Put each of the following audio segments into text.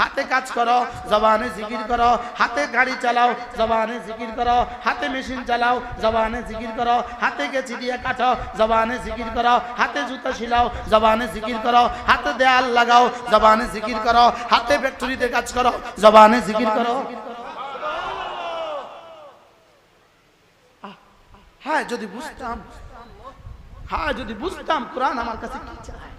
হাতে কাজ করো, জবানে জিকির করো। হাতে গাড়ি চালাও, জবানে জিকির করো। হাতে মেশিন চালাও, জবানে জিকির করো। হাতে গেছি দিয়ে কাটো, জবানে জিকির করো। হাতে জুতা শিলাও, জবানে জিকির করো। হাতে দেয়াল লাগাও, জবানে জিকির করো। হাতে ফ্যাক্টরিতে কাজ করো, জবানে জিকির করো। হ্যাঁ যদি বুঝতাম, হ্যাঁ যদি বুঝতাম কোরআন আমার কাছে কি চায়,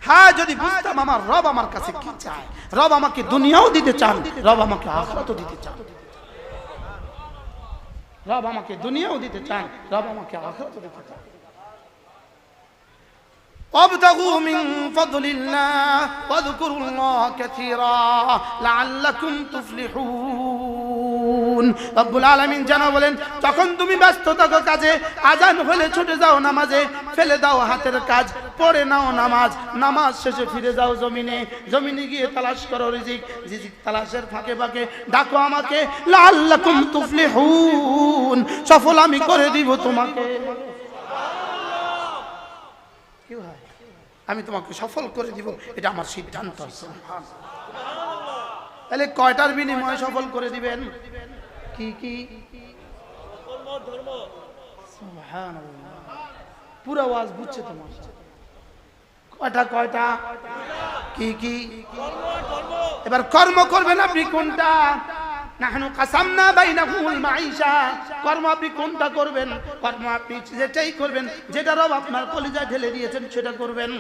হ্যাঁ যদি বুঝতাম আমার রব আমার কাছে কি চায়। রব আমাকে দুনিয়াও দিতে চান, রব আমাকে আখিরাতও দিতে চান। রব আমাকে দুনিয়াও দিতে চান, রব আমাকে আখিরাতও দিতে চান। وابتغوا من فضل الله واذكروا الله كثيرا لعلكم تفلحون। রব্বুল আলামিন জানা বলেন, যখন তুমি ব্যস্ত থাকো কাজে, আজান হলে ছুটে যাও নামাজে, ফেলে দাও হাতের কাজ, পড়ে নাও নামাজ। নামাজ শেষে ফিরে যাও জমিনে, জমিনে গিয়ে তালাশ করো রিজিক, রিজিক তালাশের ফাঁকে ফাঁকে ডাকো আমাকে, লাআল্লাকুম তুফলিহুন, সফল আমি করে দিব তোমাকে। কি হয়, আমি তোমাকে সফল করে দিব, এটা আমার সিদ্ধান্ত। তাহলে কয়টার বিনিময়ে সফল করে দিবেন? কি কি? সুবহানাল্লাহ, পুরো ওয়াজ বুঝছে তোমার? কয়টা কয়টা? কি কি? এবার কর্ম করবেন আপনি কোনটা? নাহনু কাসামনা বাইনাহুমুল মাঈশা, কর্ম আপনি কোনটা করবেন? কর্ম আপনি যেটাই করবেন, যেটা রব আপনার কলিজায় ঢেলে দিয়েছেন সেটা করবেন।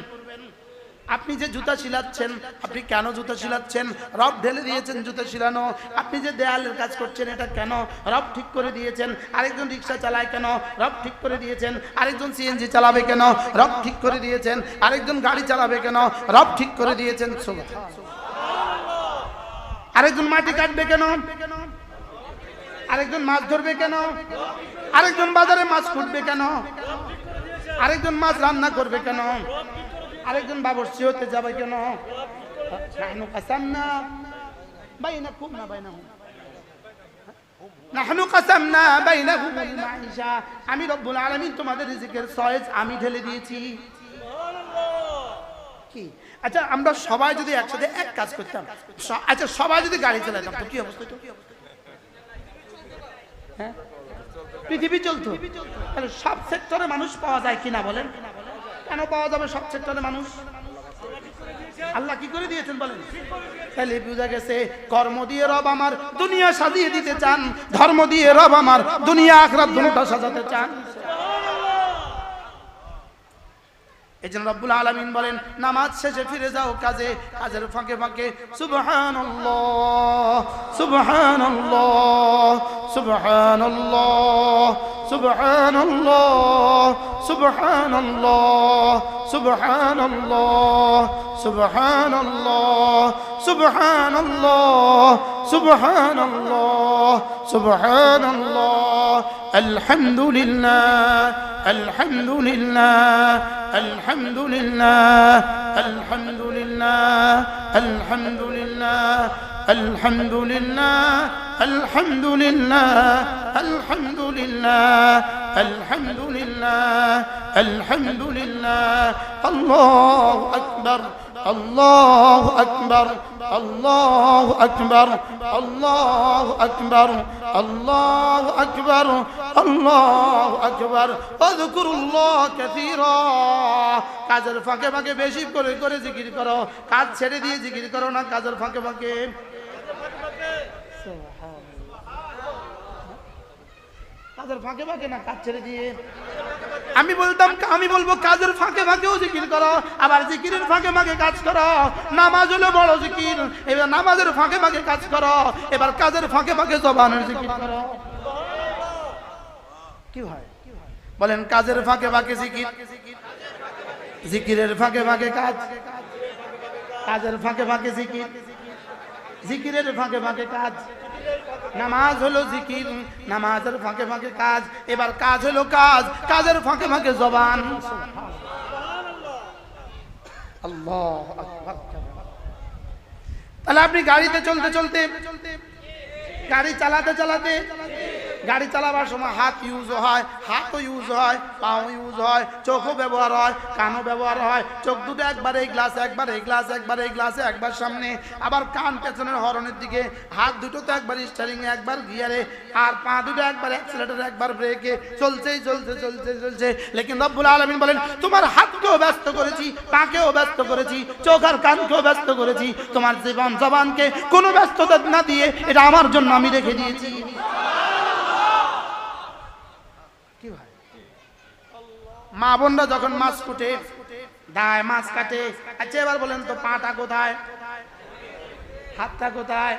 আপনি যে জুতা শিলাচ্ছেন, আপনি কেন জুতা শিলাচ্ছেন? রব ঢেলে দিয়েছেন জুতা শিলানো। আপনি যে দেয়ালের কাজ করছেন, এটা কেন? রব ঠিক করে দিয়েছেন। আরেকজন রিক্সা চালায় কেন? রব ঠিক করে দিয়েছেন। আরেকজন সিএনজি চালাবে কেন? রব ঠিক করে দিয়েছেন। আরেকজন গাড়ি চালাবে কেন? রব ঠিক করে দিয়েছেন। আরেকজন মাটি কাটবে কেন? আরেকজন মাছ ধরবে কেন? আরেকজন বাজারে মাছ ফুটবে কেন? আরেকজন মাছ রান্না করবে কেন? আরেকজন বাবুর্চি হতে যাবে কেন? নাহনু কাসামনা বাইনাকুম না বাইনাহুম, নাহনু কাসামনা বাইনাহুমুল মাঈশা, আমি রব্বুল আলামিন তোমাদের রিজিকের চয়েস আমি ঢেলে দিয়েছি। কি? আচ্ছা আমরা সবাই যদি একসাথে এক কাজ করতাম, আচ্ছা সবাই যদি গাড়ি চালাতাম তো কি অবস্থা হতো? হ্যাঁ, পৃথিবী চলতো। তাহলে সব সেক্টরে মানুষ পাওয়া যায় কিনা বলেন? কেন পাওয়া যাবে সব সেক্টরে মানুষ? আল্লাহ কি করে দিয়েছেন বলেন? তাহলে বুঝা গেছে, কর্ম দিয়ে রব আমার দুনিয়া সাজিয়ে দিতে চান, ধর্ম দিয়ে রব আমার দুনিয়া আখিরাত দুটোটা সাজাতে চান। এজন্য রব্বুল আলামিন বলেন, নামাজ শেষে ফিরে যাও কাজে, কাজের ফাঁকে ফাঁকে সুবহানাল্লাহ সুবহানাল্লাহ সুবহানাল্লাহ সুবহানাল্লাহ সুবহানাল্লাহ সুবহানাল্লাহ সুবহানাল্লাহ সুবহানাল্লাহ সুবহানাল্লাহ সুবহানাল্লাহ আলহামদুলিল্লাহ আলহামদুলিল্লাহ আলহামদুলিল্লাহ আলহামদুলিল্লাহ আলহামদুলিল্লাহ আলহামদুলিল্লাহ আলহামদুলিল্লাহ আলহামদুলিল্লাহ আলহামদুলিল্লাহ আলহামদুলিল্লাহ আল্লাহু আকবার আল্লাহু আকবার আল্লাহু আকবার আল্লাহু আকবার আল্লাহু আকবার আল্লাহু আকবার ওয়াযকুরুল্লাহ কাসীরা। কাজের ফাঁকে ফাঁকে বেশি করে করে জিকির করো, কাজ ছেড়ে দিয়ে জিকির করো না, কাজের ফাঁকে ফাঁকে। কাজের ফাঁকে ফাঁকে না, কাজ ছেড়ে দিয়ে। আমি বলবো কাজের ফাঁকে ফাঁকেও জিকির করো, আবার জিকিরের ফাঁকে ফাঁকে কাজ করো। নামাজ হলো বড় জিকির, এবার নামাজের ফাঁকে ফাঁকে কাজ করো, এবার কাজের ফাঁকে ফাঁকে জবানের জিকির করো। কি হয় বলেন? কাজের ফাঁকে ফাঁকে জিকির, জিকিরের ফাঁকে ফাঁকে কাজ, কাজের ফাঁকে ফাঁকে জিকির, জিকিরের ফাঁকে ফাঁকে কাজ। নামাজ হলো জিকির, নামাজের ফাঁকে ফাঁকে কাজ, এবার কাজ হলো কাজ, কাজের ফাঁকে ফাঁকে জবান। আল্লাহু আকবার। তাহলে আপনি গাড়িতে চলতে চলতে, গাড়ি চালাতে চালাতে গাড়ি চালাবার সময় হাত ইউজ হয়, হাতও ইউজ হয়, পাও ইউজ হয়, চোখও ব্যবহার হয়, কানও ব্যবহার হয়। চোখ দুটো একবার এই গ্লাস, একবার এই গ্লাস, একবার এই গ্লাসে, একবার সামনে, আবার কান পেছনের হরনের দিকে, হাত দুটো তো একবার স্টিয়ারিং এ, একবার গিয়ারে, আর পা দুটো একবার অ্যাক্সিলারেটর, একবার ব্রেকে, চলছেই চলছে চলছে চলছে। লেকিন রব্বুল আলামিন বলেন তোমার হাতকেও ব্যস্ত করেছি, পাকেও ব্যস্ত করেছি, চোখ আর কানকেও ব্যস্ত করেছি, তোমার জীবন জবানকে কোনো ব্যস্ততা না দিয়ে এটা আমার জন্য আমি রেখে দিয়েছি। কি ভাই, মা বোনরা যখন মাছ কুটে দায়, মাছ কাটে, আচ্ছা এবার বলেন তো পাটা কোথায়, হাতটা কোথায়,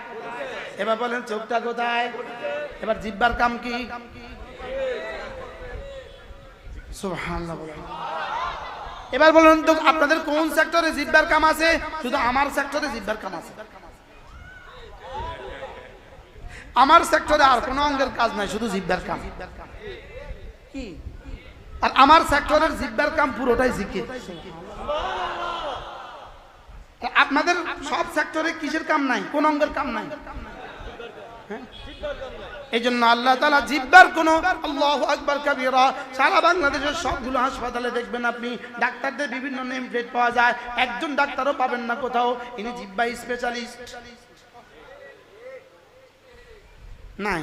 এবার বলেন চোখটা কোথায়, এবার জিহ্বার কাম কি? সুবহানাল্লাহ। এবার বলুন তো আপনাদের কোন সেক্টরে জিহ্বার কাম আছে? শুধু আমার সেক্টরে জিহ্বার কাম আছে। আমার সেক্টরে আর কোনো অঙ্গের কাজ নাই, শুধু জিহ্বার কাম। কি? আর আমার সেক্টরের জিহ্বার কাম পুরোটাই জিকির। আপনাদের সব সেক্টরে কিসের কাম নাই? কোন অঙ্গের কাম নাই? এই জন্য আল্লাহ তাআলা জিহ্বার কোন, আল্লাহু আকবার কাবীরা, সারা বাংলাদেশের সবগুলো হাসপাতালে দেখবেন আপনি ডাক্তারদের বিভিন্ন নেম প্লেট পাওয়া যায়, একজন ডাক্তারও পাবেন না কোথাও ইনি জিহ্বা স্পেশালিস্ট নাই।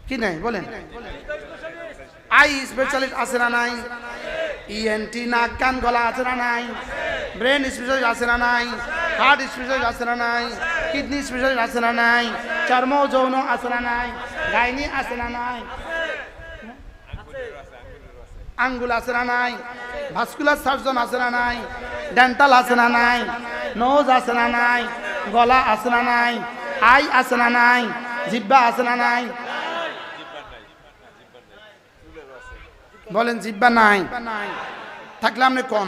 কি নাই বলেন? আই স্পেশালিস্ট আছে না নাই? ইএনটি নাক কান গলা আছে না নাই? ব্রেন স্পেশালিস্ট আছে না নাই? হার্ট স্পেশালিস্ট আছে না নাই? কিডনি স্পেশালিস্ট আছে না নাই? চর্ম যৌন আছে না নাই? গাইনি আছে না নাই? আঙ্গুল আছে না নাই? ভাস্কুলার সার্জন আছে না নাই? ডেন্টাল আছে না নাই? নোজ আছে না নাই? গলা আছে না নাই? আই আছে না নাই? জিহ্বা আছে না নাই? বলেন জিহ্বা নাই, থাকলে আপনি কম।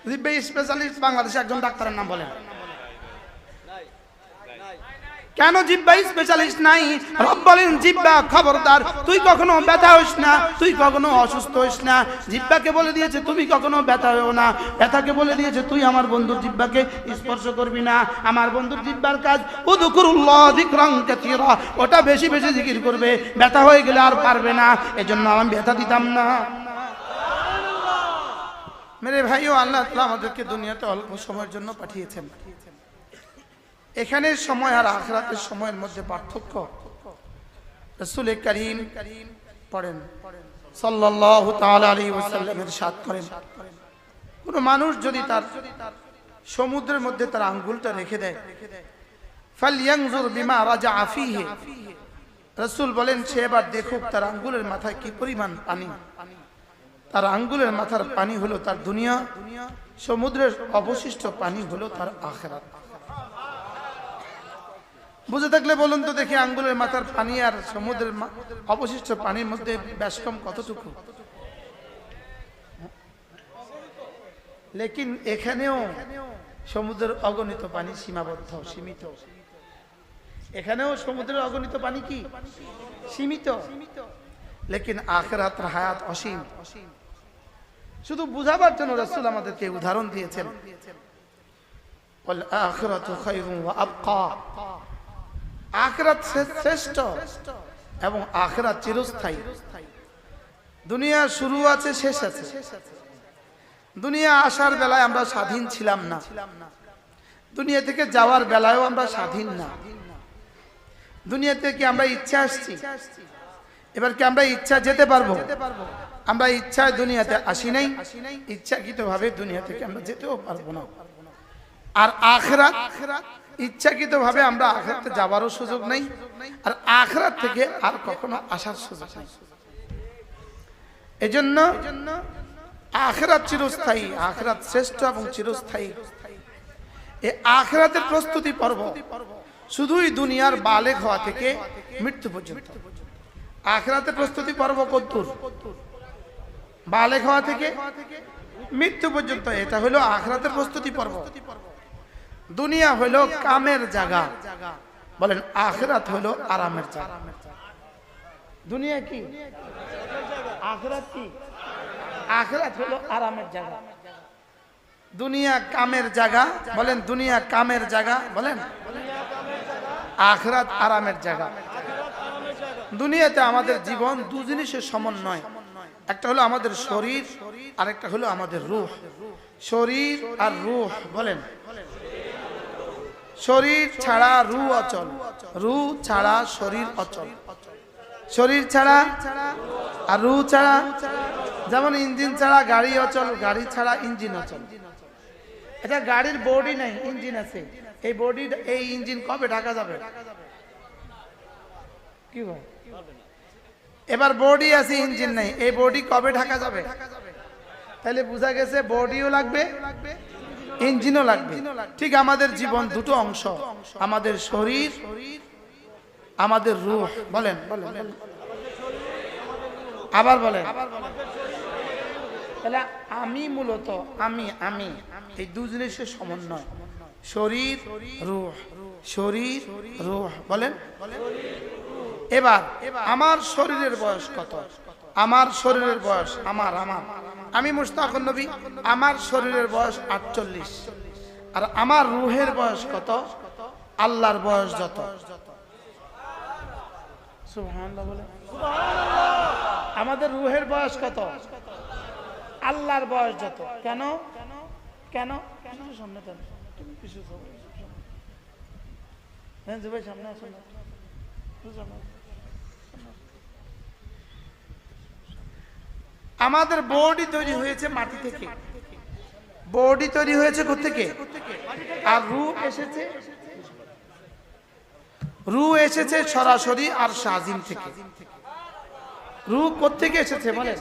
জিহ্বা স্পেশালিস্ট বাংলাদেশে একজন ডাক্তারের নাম বলেন। কেন জিহ্বা স্পেশালিস্ট নাই? রব বলেন জিহ্বা খবরদার, তুই কখনো ব্যথা হইস না, তুই কখনো অসুস্থ হইস না। জিহ্বাকে বলে দিয়েছে তুমি কখনো ব্যথা হইও না, ব্যথাকে বলে দিয়েছে তুই আমার বন্ধুর জিহ্বাকে স্পর্শ করবি না। আমার বন্ধুর জিহ্বার কাজ উযকুরুল্লাহ যিকরান কাসীরা, ওটা বেশি বেশি জিকির করবে, ব্যথা হয়ে গেলে আর পারবে না। এজন্য আমি ব্যথা দিতাম না। মেরে ভাইও, আল্লাহ তাআলা আমাদেরকে দুনিয়াতে অল্প সময়ের জন্য পাঠিয়েছেন। এখানের সময় আর আখিরাতের সময়ের মধ্যে পার্থক্য। রাসূল করিম পড়েন সাল্লাল্লাহু তাআলা আলাইহি ওয়াসাল্লাম ইরশাদ করেন, কোন মানুষ যদি তার সমুদ্রের মধ্যে তার আঙ্গুলটা রেখে দেয়, ফালইয়ানজুর বিমা রাজাআ ফীহি, রাসূল বলেন সে এবার দেখুক তার আঙ্গুলের মাথায় কি পরিমাণ পানি। তার আঙ্গুলের মাথার পানি হলো তার দুনিয়া, সমুদ্রের অবশিষ্ট পানি হলো তার আখিরাত। বুঝে থাকলে বলুন তো দেখি, আঙ্গুলের মাথার পানি আর সমুদ্রের অবশিষ্ট পানির মধ্যে ব্যস্তম কতটুকু? লেকিন এখানেও সমুদ্রের অগণিত পানি সীমাবদ্ধ, সীমিত। এখানেও সমুদ্রের অগণিত পানি কি সীমিত, লেকিন আখিরাতের হায়াত অসীম। শুধু বুঝাবার জন্য রাসূল আমাদেরকে উদাহরণ দিয়েছেন, ওয়াল আখিরাতু খায়রুন ওয়া আবকা, আখিরাত শ্রেষ্ঠ এবং আখিরাত চিরস্থায়ী। দুনিয়া শুরু আছে, শেষ আছে। দুনিয়া আসার বেলায় আমরা স্বাধীন ছিলাম না, দুনিয়া থেকে যাওয়ার বেলায়ও আমরা স্বাধীন না। দুনিয়া থেকে আমরা ইচ্ছা আসছি, এবার কি আমরা ইচ্ছা যেতে পারবো? আমরা ইচ্ছায় দুনিয়াতে আসি নাই, ইচ্ছাকৃতভাবে দুনিয়া থেকে আমরা যেতেও পারবো না। আর আখিরাত ইচ্ছাকৃতভাবে আমরা আখিরাতে যাওয়ারও সুযোগ নেই, আর আখিরাত থেকে আর কখনো আসার সুযোগ নেই। এজন্য আখিরাত চিরস্থায়ী, আখিরাত শ্রেষ্ঠ এবং চিরস্থায়ী। এই আখিরাতের প্রস্তুতি পর্ব শুধুই দুনিয়ার বালেগ হওয়া থেকে মৃত্যু পর্যন্ত। আখিরাতের প্রস্তুতি পর্ব কতদূর? বালেগ হওয়া থেকে মৃত্যু পর্যন্ত। এটা হলো আখিরাতের প্রস্তুতি পর্ব। দুনিয়া হলো কামের জায়গা, বলেন আখিরাত হলো আরামের জায়গা। দুনিয়া কি? আখিরাত কি? আখিরাত হলো আরামের জায়গা। দুনিয়া কামের জায়গা, বলেন দুনিয়া কামের জায়গা, বলেন আখিরাত আরামের জায়গা। দুনিয়াতে আমাদের জীবন দু জিনিসের সমন্বয়, একটা হলো আমাদের শরীর আর একটা হলো আমাদের রূহ। শরীর আর রূহ, বলেন শরীর ছাড়া রূহ অচল, রূহ ছাড়া শরীর অচল। শরীর ছাড়া আর রূহ ছাড়া, যেমন ইঞ্জিন ছাড়া গাড়ি অচল, গাড়ি ছাড়া ইঞ্জিন অচল। এটা গাড়ির বডি নাই, ইঞ্জিন আছে। এই বডি, এই ইঞ্জিন কবে ঢাকা যাবে? কি ভাই, এবার বডি আছে ইঞ্জিন নাই, এই বডি কবে ঢাকা যাবে? তাহলে বোঝা গেছে বডিও লাগবে, ইঞ্জিনও লাগবে। ঠিক আমাদের জীবন দুটো অংশ, আমাদের শরীর, আমাদের রূহ। বলেন বলেন, আবার বলেন। তাহলে আমি মূলত আমি এই দু জিনিসের সমন্বয়, শরীর রূহ, শরীর রূহ। বলেন। এবার আমার শরীরের বয়স কত? আমার শরীরের বয়স, আমি মুশতাকুন নবী, আমার শরীরের বয়স 48। আর আমার রূহের বয়স কত? আল্লাহর বয়স যত। সুবহানাল্লাহ বলে। আমাদের রূহের বয়স কত? আল্লাহর বয়স যত। কেন কেন কেন? সামনে তুমি কিছু সামনে আসো না। আমাদের বডি তৈরি হয়েছে মাটি থেকে, বডি তৈরি হয়েছে কোত্থেকে? আর রূহ এসেছে সরাসরি আর শাজিম থেকে। রূহ কোত্থেকে এসেছে বলেন?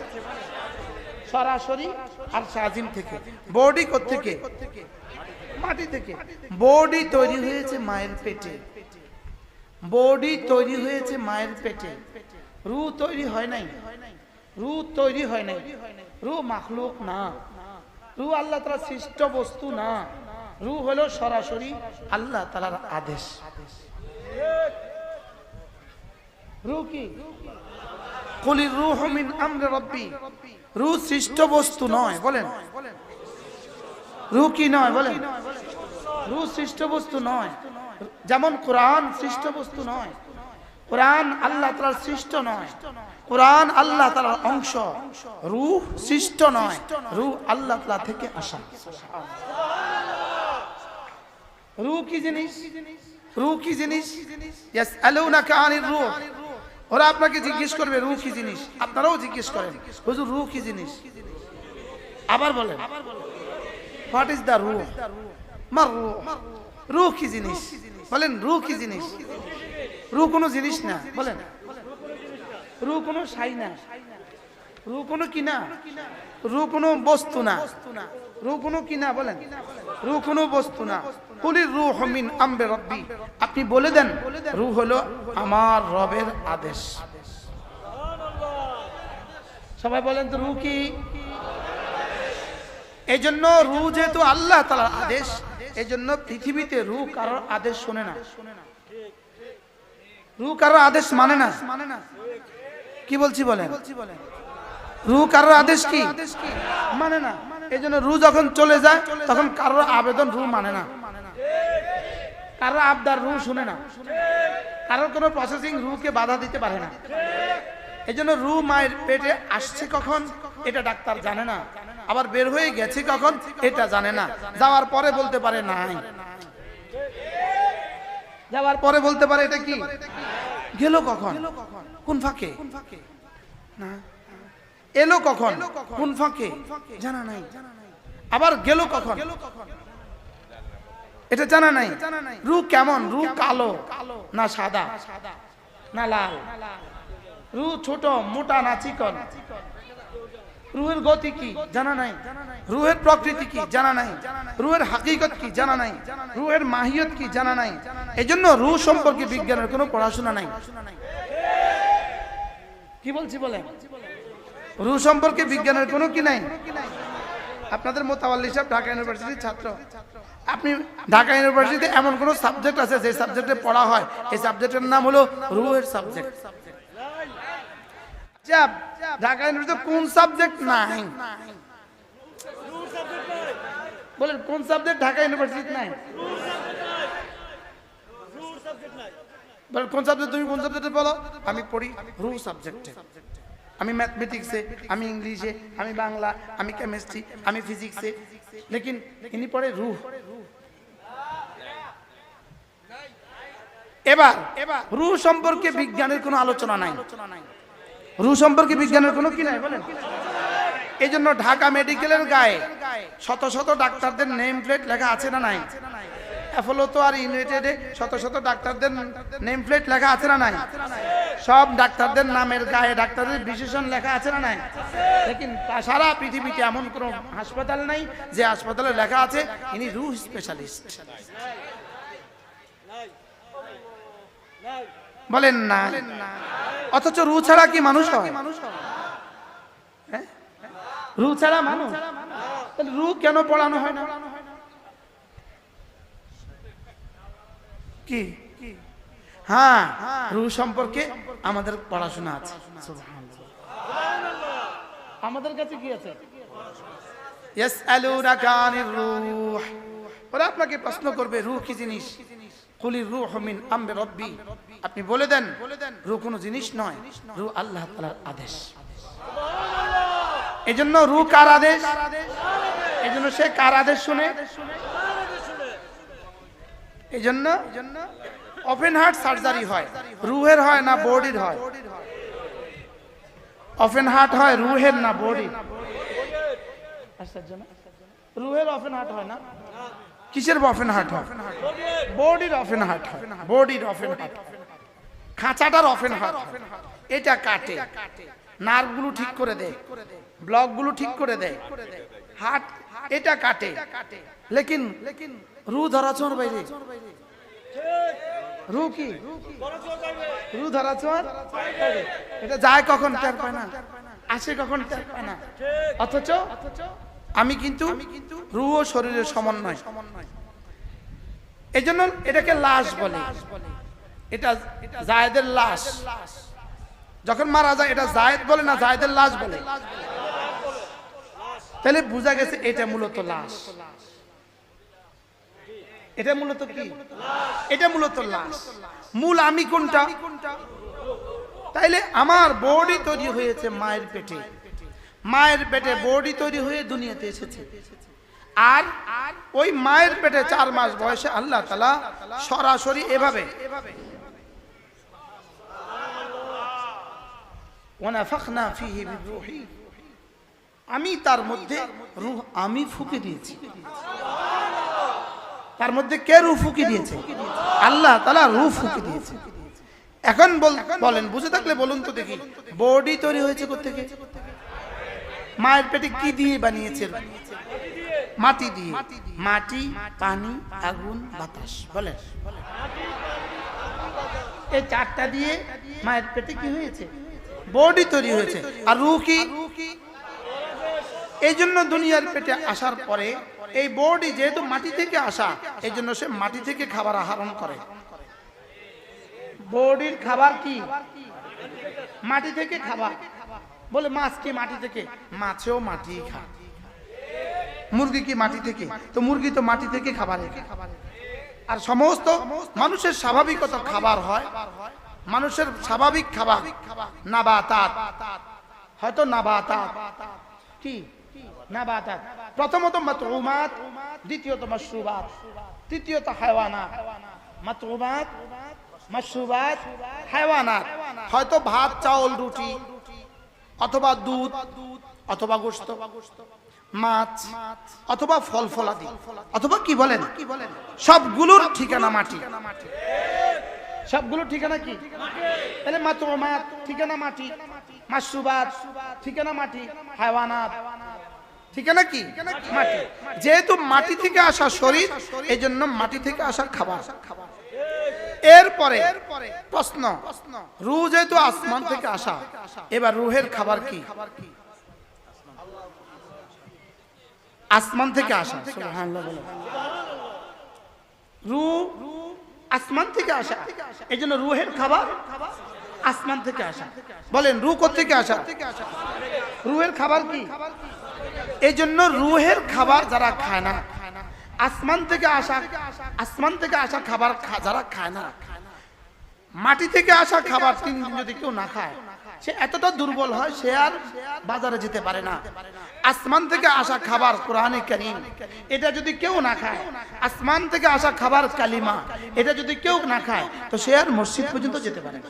সরাসরি আর শাজিম থেকে। বডি কোত্থেকে? মাটি থেকে। বডি তৈরি হয়েছে মায়ের পেটে, বডি তৈরি হয়েছে মায়ের পেটে। রূহ তৈরি হয় নাই, রূহ তৈরি হয় নাই। রূহ মাখলুক না, রূহ আল্লাহ তাআলার সৃষ্ট বস্তু না। রূহ হলো সরাসরি আল্লাহ তাআলার আদেশ। রূহ কি? কুলির রূহু মিন আমরি রাব্বি। রূহ সৃষ্ট বস্তু নয়, বলেন। রূহ কি নয় বলেন? রূহ সৃষ্ট বস্তু নয়। যেমন কোরআন সৃষ্ট বস্তু নয়, কোরআন আল্লাহ তাআলার সৃষ্ট নয়, কোরআন আল্লাহ তাআলার অংশ। রূহ সৃষ্ট নয়, রূহ আল্লাহ তাআলা থেকে আসা। রূহ কি জিনিস? রূহ কি জিনিস? ইয়াসআলুনাকা আনির রূহ। ওরা আপনাকে জিজ্ঞেস করবে রূহ কি জিনিস, আপনারাও জিজ্ঞেস করেন হুজুর রূহ কি জিনিস? আবার বলেন, হোয়াট ইজ দ্য রূহ? মার রূহ। রূহ কি জিনিস বলেন? রূহ কি জিনিস? রূহ কোনো জিনিস না, বলেন। রূহ কোনো শাই না, রূহ কোনো কি না, রূহ কোনো বস্তু না, রূহ কোনো কি না, বলেন। রূহ কোনো বস্তু না। কুলির রূহু মিন আমরি রাব্বি। আপনি বলে দেন রূহ হলো আমার রবের আদেশ। সবাই বলেন তো রূহ কি? এই জন্য রূহ যেহেতু আল্লাহ তাআলার আদেশ, এই জন্য পৃথিবীতে রূহ কারোর আদেশ শোনে না, রূহ কারোর আদেশ মানে না। কি বলছি বলেন? রূহ কারোর আদেশ কি মানে না। এই জন্য রূহ যখন চলে যায় তখন কারোর আবেদন রূহ মানে না, কারোর আবদার রূহ শুনে না, কারোর কোনো প্রসেসিং রূহকে বাধা দিতে পারে না। এই জন্য রূহ মায়ের পেটে আসছে কখন এটা ডাক্তার জানে না, আবার বের হয়ে গেছে কখন এটা জানে না। যাওয়ার পরে বলতে পারে নাই, যাওয়ার পরে বলতে পারে এটা কি গেল কখন, কোন ফাঁকে না, এলো কখন, কোন ফাঁকে জানা নাই, আবার গেল কখন এটা জানা নাই। রূহ কেমন? রূহ কালো না সাদা না লাল? রূহ ছোট মোটা না চিকন? রূহের গতি কি জানা নাই, রূহের প্রকৃতি কি জানা নাই, রূহের হাকিকত কি জানা নাই, রূহের মাহিয়ত কি জানা নাই। এজন্য রূহ সম্পর্কে বিজ্ঞানের কোনো পড়াশোনা নাই। কি বলছি বলেন? রূহ সম্পর্কে বিজ্ঞানের কোনো কি নাই। আপনাদের মোতাওয়াল্লি সাহেব ঢাকা ইউনিভার্সিটির ছাত্র, আপনি ঢাকা ইউনিভার্সিটিতে এমন কোন সাবজেক্ট আছে যে সাবজেক্টে পড়া হয়, এই সাবজেক্টের নাম হলো রূহের সাবজেক্ট। ঢাকা ইউনিভার্সিটিতে কোন সাবজেক্ট নাই বলেন? কোন সাবজেক্ট ঢাকা ইউনিভার্সিটিতে নাই? বল কোন সাবজেক্ট, তুমি কোন সাবজেক্টে বলো? আমি পড়ি রুহ সাবজেক্টে, আমি ম্যাথমেটিক্সে, আমি ইংলিশে, আমি বাংলা, আমি কেমিস্ট্রি, আমি ফিজিক্সে। লেকিন ইনি পড়ে রুহ। এবার রুহ সম্পর্কে বিজ্ঞানের কোনো আলোচনা নাই, রুহ সম্পর্কে বিজ্ঞানের কোনো কি নাই বলেন। এই জন্য ঢাকা মেডিকেলের গায়ে শত শত ডাক্তারদের নেম প্লেট লেখা আছে না নাই? অ্যাপোলো তো আর ইউনাইটেডে শত শত ডাক্তারদের নেম প্লেট লেখা আছে না নাই? সব ডাক্তারদের নামের গায়ে ডাক্তারদের বিশেষণ লেখা আছে না নাই? লেকিন সারা পৃথিবীতে এমন কোনো হাসপাতাল নাই যে হাসপাতালে লেখা আছে ইনি রুহ স্পেশালিস্ট। বলেন না। অথচ রুহ ছাড়া কি মানুষ হয়? হ্যাঁ, রুহ ছাড়া মানুষ। রুহ কেন পড়ানো হয় না? কি? হ্যাঁ, রুহ সম্পর্কে আমাদের পড়াশোনা আছে। আমাদের কাছে কি আছে? ইয়াসআলুনাকা আনির রূহ, ওরা আপনাকে প্রশ্ন করবে রূহ কি জিনিস। কুলির রূহু মিন আমরি রাব্বি, আপনি বলে দেন রূহ কোনো জিনিস নয়, রূহ আল্লাহ তাআলার আদেশ। এজন্য রূহ কার আদেশ? এজন্য সে কার আদেশ শুনে? এজন্য ওপেন হার্ট সার্জারি হয়, রুহের হয় না বডির হয়? ওপেন হার্ট হয় রুহের না বডির? রুহের ওপেন হার্ট হয় না, কিসের ওপেন হার্ট হয়? বডির ওপেন হার্ট হয়, বডির ওপেন হার্ট। খাঁচাটার ওপেন হার্ট, এটা কাটে, নার্ভগুলো ঠিক করে দেয়, ব্লকগুলো ঠিক করে দেয়, হার্ট এটা কাটে। লেকিন রুহ ধরা ছোঁয়ার বাইরে। রুহ কি? রুহ ধরা ছোঁয়ার বাইরে। এটা যায় কখন টের পায় না, আসে কখন টের পায় না। অথচ আমি কিন্তু রুহ ও শরীরের সমন্বয়। এই জন্য এটাকে লাশ বলে। এটা জায়েদের লাশ, যখন মারা যায় এটা জায়েদ বলে না জায়েদের লাশ বলে? তাহলে বোঝা গেছে এটা মূলত লাশ। এটা মূলত কি? এটা মূলত লাশ। মূল আমি কোনটা? তাইলে আমার বডি তৈরি হয়েছে মায়ের পেটে, মায়ের পেটে বডি তৈরি হয়ে দুনিয়াতে এসেছে। আর ওই মায়ের পেটে 4 মাস বয়সে আল্লাহ তাআলা সরাসরি এভাবে ওয়ানাফাখনা ফীহি মির রূহি, আমি তার মধ্যে রূহ আমি ফুঁকে দিয়েছি। তার মধ্যে কে রূহ ফুঁকে দিয়েছে? আল্লাহ তাআলা রূহ ফুঁকে দিয়েছে। এখন বলেন, বুঝে থাকলে বলুন তো দেখি, বডি তৈরি হয়েছে কোথা থেকে? মায়ের পেটে কি দিয়ে বানিয়েছে? মাটি দিয়ে। মাটি, পানি, আগুন, বাতাস। বলেন, এই 4টা দিয়ে মায়ের পেটে কি হয়েছে? বডি তৈরি হয়েছে। আর রূহ কি? এই জন্য দুনিয়ার পেটে আসার পরে এই বডি যেহেতু মাটি থেকে আসা, এই জন্য সে মাটি থেকে খাবার আহরণ করে। বডির খাবার কি? মাটি থেকে খাবার। বলে মাছ কি মাটি থেকে? মাছেও মাটি খায়। মুরগি কি মাটি থেকে? তো মুরগি তো মাটি থেকে খাবার। আর সমস্ত মানুষের স্বাভাবিকত খাবার হয়, মানুষের স্বাভাবিক খাবার নাবাতাত। হয়তো নাবাতাত কি? নাবাতাত। প্রথমত মাতউমাত, দ্বিতীয়ত মাশরুবাত, তৃতীয়ত হায়াওয়ানাত। মাতউমাত, মাশরুবাত, হায়াওয়ানাত। হয়তো ভাত, চাউল, রুটি, অথবা দুধ, অথবা গোশত, মাছ, অথবা ফল ফলাদি, অথবা কি বলেন, সবগুলোর ঠিকানা মাটি। সবগুলোর ঠিকানা কি? তাহলে মাতউমাত ঠিকানা মাটি, মাশরুবাত ঠিকানা মাটি, হায়াওয়ানাত ঠিকানা কি? মাটি। যেহেতু মাটি থেকে আসা শরীর, এই জন্য মাটি থেকে আসা খাবার। এরপরে প্রশ্ন, রূহ যেহেতু আসমান থেকে আসা, এবার রূহের খাবার কি? আসমান থেকে আসা। সুবহানাল্লাহ বলেন। রূহ আসমান থেকে আসা, এই জন্য রূহের খাবার আসমান থেকে আসা। বলেন, রূহ কোথা থেকে আসা? রূহের খাবার কি? এই জন্য রূহের খাবার যারা খায় না, আসমান থেকে আসা, আসমান থেকে আসা খাবার যারা খায় না, মাটি থেকে আসা খাবার 3 দিন যদি কেউ না খায়, সে এতটা দুর্বল হয়, সে আর বাজারে যেতে পারে না। আসমান থেকে আসা খাবার কোরআনে কারীম, এটা যদি কেউ না খায়, আসমান থেকে আসা খাবার কালিমা, এটা যদি কেউ না খায়, তো সে আর মসজিদ পর্যন্ত যেতে পারে না।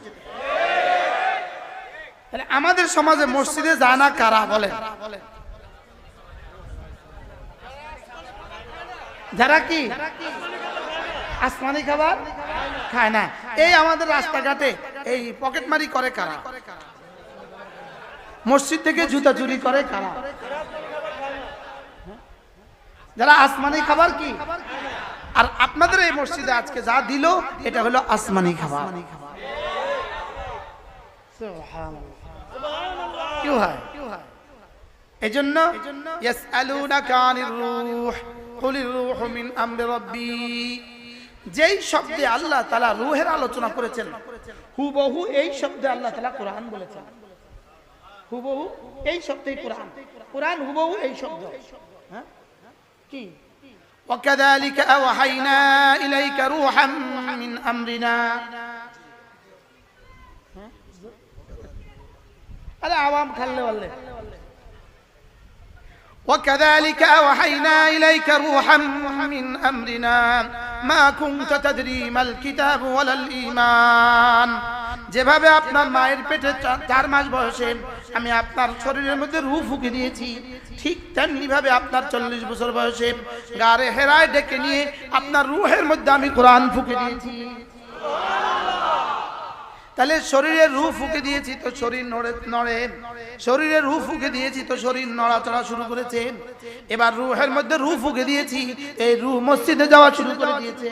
তাহলে আমাদের সমাজে মসজিদে যায় না কারা বলেন? যারা কি আসমানি খাবার খায় না। এই আমাদের রাস্তাঘাটে এই পকেটমারি করে কারা? মসজিদ থেকে জুতা চুরি করে কারা? যারা আসমানি খাবার কি। আর আপনাদের এই মসজিদে আজকে যা দিল, এটা হলো আসমানি খাবার। কি হয়? এজন্য ইয়াসআলুনাকা আনির রূহ কুলির রূহু মিন আমরি রাব্বি, যেই শব্দে আল্লাহ তাআলা রূহের আলোচনা করেছেন, হুবহু এই শব্দে আল্লাহ তাআলা কোরআন বলেছেন। হুবহু এই শব্দেই কোরআন, কোরআন হুবহু এই শব্দ। হ্যাঁ কি? ওয়াকাযালিকা আওহাইনা ইলাইকা রূহাম মিন আমরিনা। আরে আওয়াম খাল্লে বললে। وكذلك أوحينا إليك روحا من أمرنا ما كنت تدري ما الكتاب ولا الإيمان। যেভাবে আপনার মায়ের পেটে 4 মাস বয়সে আমি আপনার শরীরের মধ্যে রূহ ফুঁকে দিয়েছি, ঠিক তেমনি ভাবে আপনার 40 বছর বয়সে গারে হেরায় ডেকে নিয়ে আপনার রূহের মধ্যে আমি কোরআন ফুঁকে দিয়েছি। তাহলে শরীরে রূহ ফুঁকে দিয়েছি তো শরীর নড়ে, শরীরে রূহ ফুঁকে দিয়েছি তো শরীর নড়াচড়া শুরু করেছে। এবার রূহের মধ্যে রূহ ফুঁকে দিয়েছি, এই রূহ মসজিদে যাওয়া শুরু করে দিয়েছে।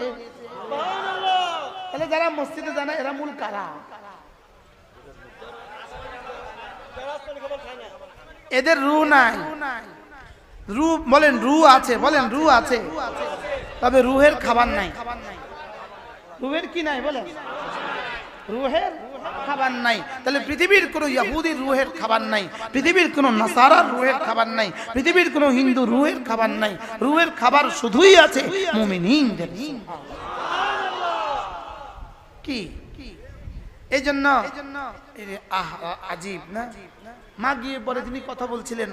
তাহলে যারা মসজিদে যায় না, এরা মূল কারা? এদের রূহ নাই। রূহ বলেন, রূহ আছে, বলেন রূহ আছে, তবে রূহের খাবার নাই। রূহের কি নাই বলেন? রূহের খাবার নাই। তাহলে পৃথিবীর কোন ইহুদির রূহের খাবার নাই, পৃথিবীর কোন নাসারার রূহের খাবার নাই, পৃথিবীর কোন হিন্দু রূহের খাবার নাই। রূহের খাবার শুধুই আছে মুমিনদের। কি এই জন্য আজীব না? মা গিয়ে পরে তিনি কথা বলছিলেন,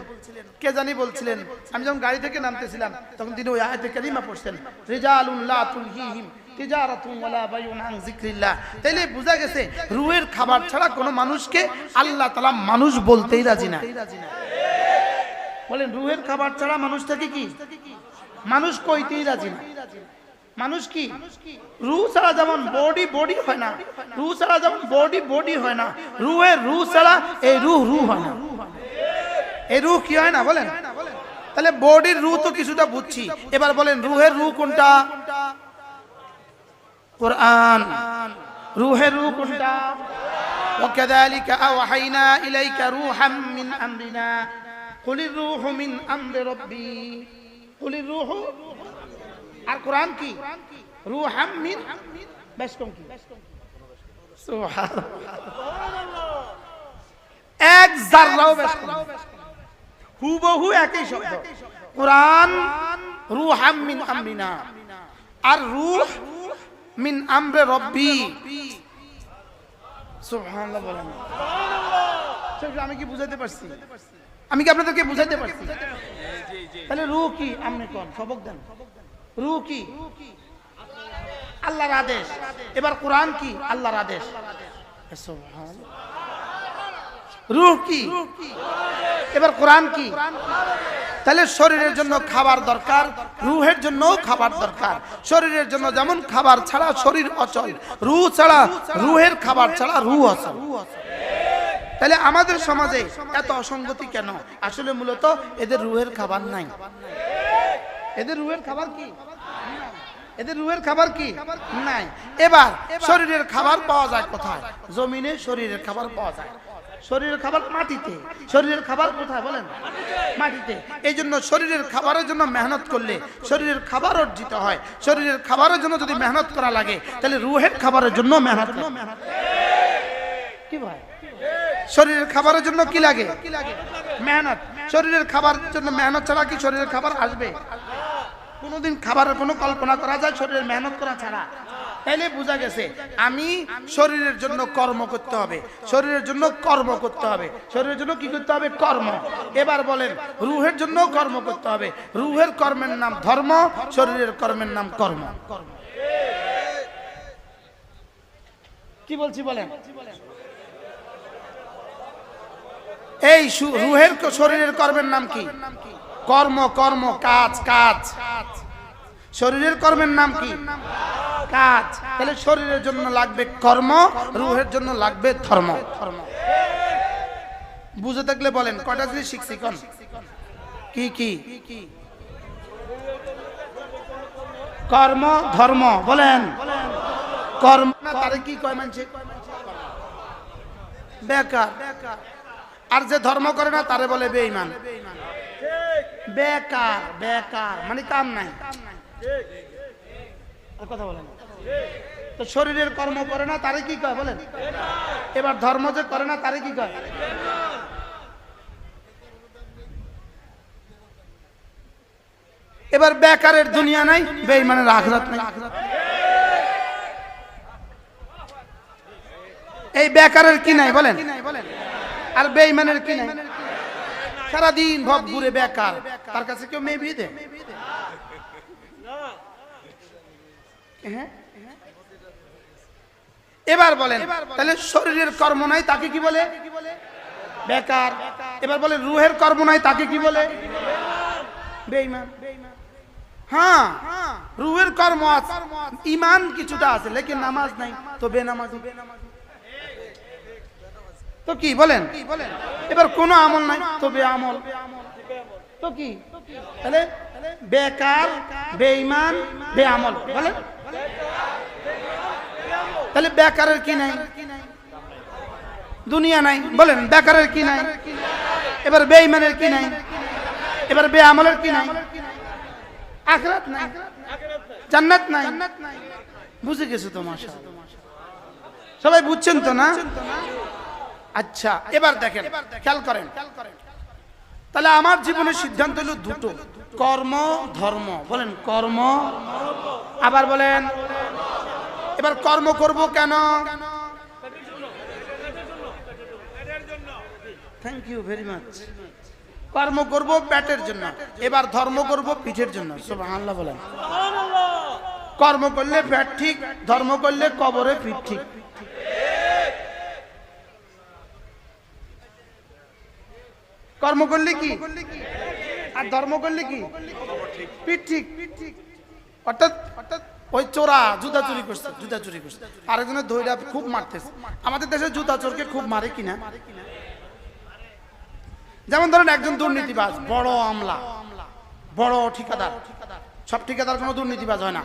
কে জানি বলছিলেন, আমি যখন গাড়ি থেকে নামতেছিলাম তখন তিনি ওই আয়াতে কারিমা পড়ছেন, রিজালুন লা তুলহিহিম তিজারাতুন ওয়ালা বাইউন আন যিকরিল্লাহ। তাইলে বোঝা গেছে রূহের খাবার ছাড়া কোনো মানুষকে আল্লাহ তাআলা মানুষ বলতেই রাজি না। বলেন রূহের খাবার ছাড়া মানুষটাকে কি মানুষ কইতেই রাজি না। মানুষ কি রূহ ছাড়া যেমন বডি হয় না, রূহ ছাড়া যেমন বডি হয় না, রূহের রূহ ছাড়া এই রূহ হয় না। এই রূহ কি হয় না বলেন? তাহলে বডির রূহ তো কিছুটা বুঝছি, এবার বলেন রূহের রূহ কোনটা? কোরআন। রূহের রূহ কোনটা? ওয়াকাযালিকা আওহাইনা ইলাইকা রূহাম মিন আমরিনা কুলির রূহু মিন আমরি রাব্বি। কুলির রূহু আর কোরআন কি? রূহাম মিন বেশ কম কি? সুবহানাল্লাহ। এক জাররাও বেশ কম, হুবহু একই শব্দ। কোরআন রূহাম মিন আমরিনা, আর রূহ মিন আমরি রাব্বি। সুবহানাল্লাহ বলেন। আমি কি বুঝাইতে পারছি? আমি কি আপনাদেরকে বুঝাইতে পারছি? তাহলে রূহ কি? আপনি কোন সবক দেন। রূহ কি? আল্লাহর আদেশ। এবার কোরআন কি? আল্লাহর আদেশ। সুবহানাল্লাহ। রূহ কি? এবার কোরআন কি? তাহলে শরীরের জন্য খাবার দরকার, রূহের জন্য খাবার দরকার। শরীরের জন্য যেমন খাবার ছাড়া শরীর অচল, রূহ ছাড়া, রূহের খাবার ছাড়া রূহ অচল। তাহলে আমাদের সমাজে এত অসঙ্গতি কেন? আসলে মূলত এদের রূহের খাবার নাই। এদের রূহের খাবার কি? এদের রূহের খাবার কি? নাই। এবার শরীরের খাবার পাওয়া যায় কোথায়? জমিনে শরীরের খাবার পাওয়া যায়। শরীরের খাবার মাটিতে। শরীরের খাবার কোথায় বলেন? মাটিতে। এই জন্য শরীরের খাবারের জন্য মেহনত করলে শরীরের খাবার অর্জিত হয়। শরীরের খাবারের জন্য যদি মেহনত করা লাগে, তাহলে রূহের খাবারের জন্য মেহনত কি ভাই? শরীরের খাবারের জন্য কি লাগে? মেহনত। শরীরের খাবারের জন্য মেহনত ছাড়া কি শরীরের খাবার আসবে? কোনোদিন খাবারের কোনো কল্পনা করা যায় শরীরের মেহনত করা ছাড়া? তাইলে বোঝা গেছে আমি শরীরের জন্য কর্ম করতে হবে, শরীরের জন্য কর্ম করতে হবে, শরীরের জন্য কি করতে হবে? কর্ম। এবার বলেন রুহের জন্য কর্ম করতে হবে, রুহের কর্মের নাম ধর্ম, শরীরের কর্মের নাম কর্ম। কি বলছি বলেন? এই রুহের শরীরের কর্মের নাম কি? কর্ম। কর্ম কাজ, কাজ। শরীরের কর্মের নাম কি? কাজ। তাহলে শরীরের জন্য লাগবে কর্ম, রুহের জন্য লাগবে ধর্ম। বুঝে থাকলে বলেন কয়টা জিনিস শিখছি কোন? কি কি? কর্ম ধর্ম। বলেন কর্ম না তারে কি কয় মানছে? বেকার। আর যে ধর্ম করে না তারে বলে বেঈমান। বেকার। বেকার মানে কাম নাই। কথা বলেন। তো শরীরের কর্ম করে না তারে কি কয়? বলেন। এবার ধর্ম যে করে না তারে কি কয়? এবার বেকারের দুনিয়া নাই, বেঈমানের আখিরাত নাই। এই বেকারের কি নাই? বলেন। আর বেঈমানের কি নাই? সারাদিন ভব ঘুরে বেকার, তার কাছে কেউ মেয়ে বিয়ে দেয়? এবার বলেন তাহলে শরীরের কর্ম নাই তাকে কি বলে? বেকার। এবার বলে রুহের কর্ম নাই তাকে কি বলে? বেঈমান। হ্যাঁ, রুহের কর্ম আছে, ঈমান কিছুটা আছে, লেকিন নামাজ নাই, তো বেনামাজি। তো কি বলেন? এবার কোন আমল নাই, তো বেআমল। তো কি? তাহলে বেকার, বেঈমান, বেআমল। বলেন তাহলে বেকারের কি নাই? দুনিয়া নাই। বলেন বেকারের কি নাই? এবার বেঈমানের কি নাই? এবার বেআমলের কি নাই? আখিরাত নাই, জান্নাত নাই। বুঝে গেছো তো? মাশাআল্লাহ, সবাই বুঝছেন তো না? আচ্ছা এবার দেখেন, খেয়াল করেন। তাহলে আমার জীবনের সিদ্ধান্ত হলো দুটো, কর্ম ধর্ম। বলেন কর্ম, আবার বলেন। এবার কর্ম করব কেন? Thank you very much. কর্ম করব পেটের জন্য, এবার ধর্ম করব পিঠের জন্য। সুবহানাল্লাহ বলেন। কর্ম করলে পেট ঠিক, ধর্ম করলে কবরে পিঠ ঠিক। কর্ম করলে কি আর ধর্ম করলে কি? পিঠ ঠিক। অর্থাৎ ওই চোরা জুতা চুরি করছে, জুতা চুরি করছে, আরেকজনের ধৈর্য খুব মারতেছে। আমাদের দেশে জুতা চোরকে খুব মারে কিনা? যেমন ধরেন একজন দুর্নীতিবাজ, বড় আমলা, বড় ঠিকাদার। সব ঠিকাদার কোনো দুর্নীতিবাজ হয় না,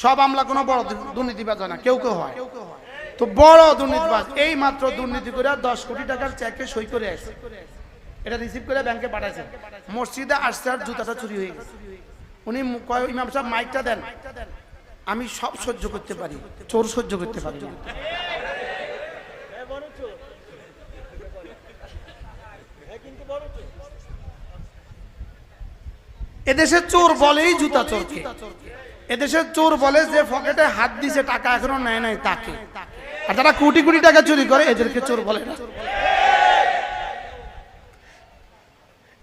সব আমলা কোনো বড় দুর্নীতিবাজ হয় না, কেউ কেউ হয়। তো বড় দুর্নীতিবাজ এই মাত্র দুর্নীতি করে 10 কোটি টাকার চেকে সই করে আসে, এটা রিসিভ করে ব্যাংকে পাঠাইছে। মসজিদে আসছে আর জুতাটা চুরি হয়ে গেছে। উনি কয়, ইমাম সাহেব মাইকটা দেন, আমি সব সহ্য করতে পারি, চোর সহ্য করতে পারি না। এদেশে চোর বলেই জুতা চোরকে, এদেশে চোর বলে যে পকেটে হাত দিছে টাকা এখনো নেয় নাই তাকে, আর যারা কোটি কোটি টাকা চুরি করে এদেরকে চোর বলে না,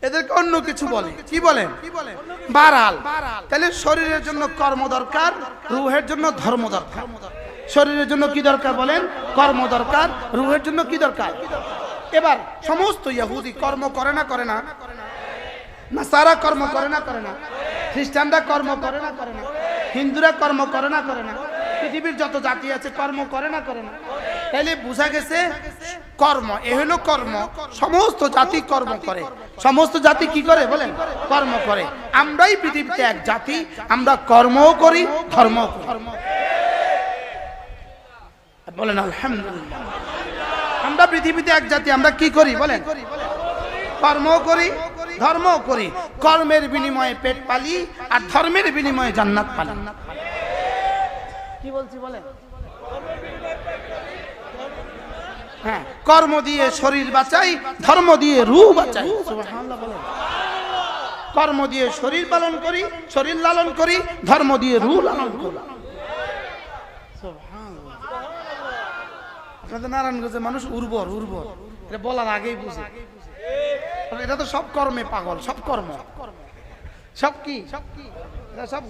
এদেরকে অন্য কিছু বলে। কি বলেন? বারাল। তাহলে শরীরের জন্য কর্ম দরকার, রুহের জন্য ধর্ম দরকার। শরীরের জন্য কি দরকার বলেন? কর্ম দরকার। রুহের জন্য কি দরকার? এবার সমস্ত ইহুদি কর্ম করে না করে না? নাসারা কর্ম করে না করে না? খ্রিস্টানরা কর্ম করে না করে না? হিন্দুরা কর্ম করে না করে না? পৃথিবীর যত জাতি আছে কর্ম করে না করে না? তাইলে বোঝা গেছে কর্ম, এ হলো কর্ম। সমস্ত জাতি কর্ম করে। সমস্ত জাতি কি করে বলেন? কর্ম করে। আমরাই পৃথিবীতে এক জাতি, আমরা কর্মও করি, ধর্মও করি। বলেন আলহামদুলিল্লাহ। আমরা পৃথিবীতে এক জাতি, আমরা কি করি বলেন? কর্মও করি, ধর্মও করি। কর্মের বিনিময়ে পেট পালি, আর ধর্মের বিনিময়ে জান্নাত পালি। কি বলছি বলেন? হ্যাঁ, কর্ম দিয়ে শরীর বাঁচাই, ধর্ম দিয়ে রূহ বাঁচাই। সুবহানাল্লাহ বলেন। কর্ম দিয়ে শরীর পালন করি, শরীর লালন করি, ধর্ম দিয়ে রূহ লালন করি। সুবহানাল্লাহ। আপনাদের নারায়ণগঞ্জের মানুষ উর্বর উর্বর, এটা বলার আগেই বুঝে। এটা তো সব কর্মে পাগল, সব কর্ম, সব কি এটা সব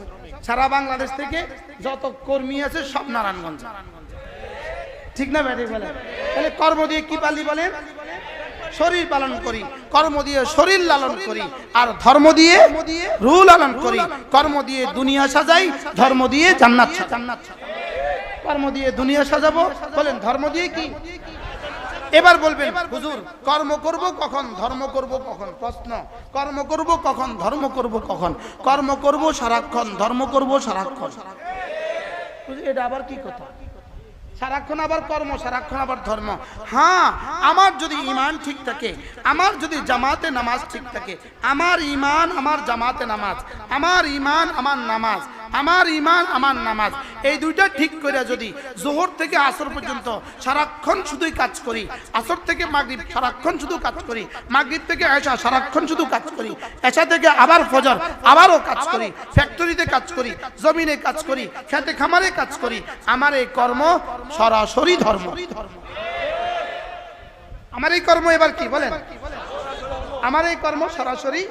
সারা বাংলাদেশ থেকে যত কর্মী আছে সব নারায়ণগঞ্জ, ঠিক না ব্যাটি বলে? তাহলে কর্ম দিয়ে কি পালি বলেন? শরীর পালন করি, কর্ম দিয়ে শরীর লালন করি, আর ধর্ম দিয়ে রূহ লালন করি। কর্ম দিয়ে দুনিয়া সাজাই, ধর্ম দিয়ে জান্নাত সাজাই। কর্ম দিয়ে দুনিয়া সাজাবো বলেন, ধর্ম দিয়ে কি? এবার বলবেন হুজুর কর্ম করব কখন, ধর্ম করব কখন? প্রশ্ন, কর্ম করব কখন, ধর্ম করব কখন? কর্ম করব সারাক্ষণ, ধর্ম করব সারাক্ষণ। এটা আবার কি কথা? সারাক্ষণ আবার কর্ম, সারাক্ষণ আবার ধর্ম। হ্যাঁ, আমার যদি ঈমান ঠিক থাকে, আমার যদি জামাতে নামাজ ঠিক থাকে, আমার ঈমান আমার জামাতে নামাজ, আমার ঈমান আমার নামাজ, আমার ঈমান আমার নামাজ, এই দুইটা ঠিক করে যদি যোহর থেকে আসর পর্যন্ত সারাক্ষণ শুধুই কাজ করি, আসর থেকে মাগরিব সারাক্ষণ শুধু কাজ করি, মাগরিব থেকে এশা সারাক্ষণ শুধু কাজ করি, এশা থেকে আবার ফজর আবারও কাজ করি, ফ্যাক্টরিতে কাজ করি, জমিনে কাজ করি, খেতে খামারে কাজ করি, আমার এই কর্ম সরাসরি ধর্ম। আমার এই কর্ম এবার কি বলেন? আমার এই কর্ম সরাসরি।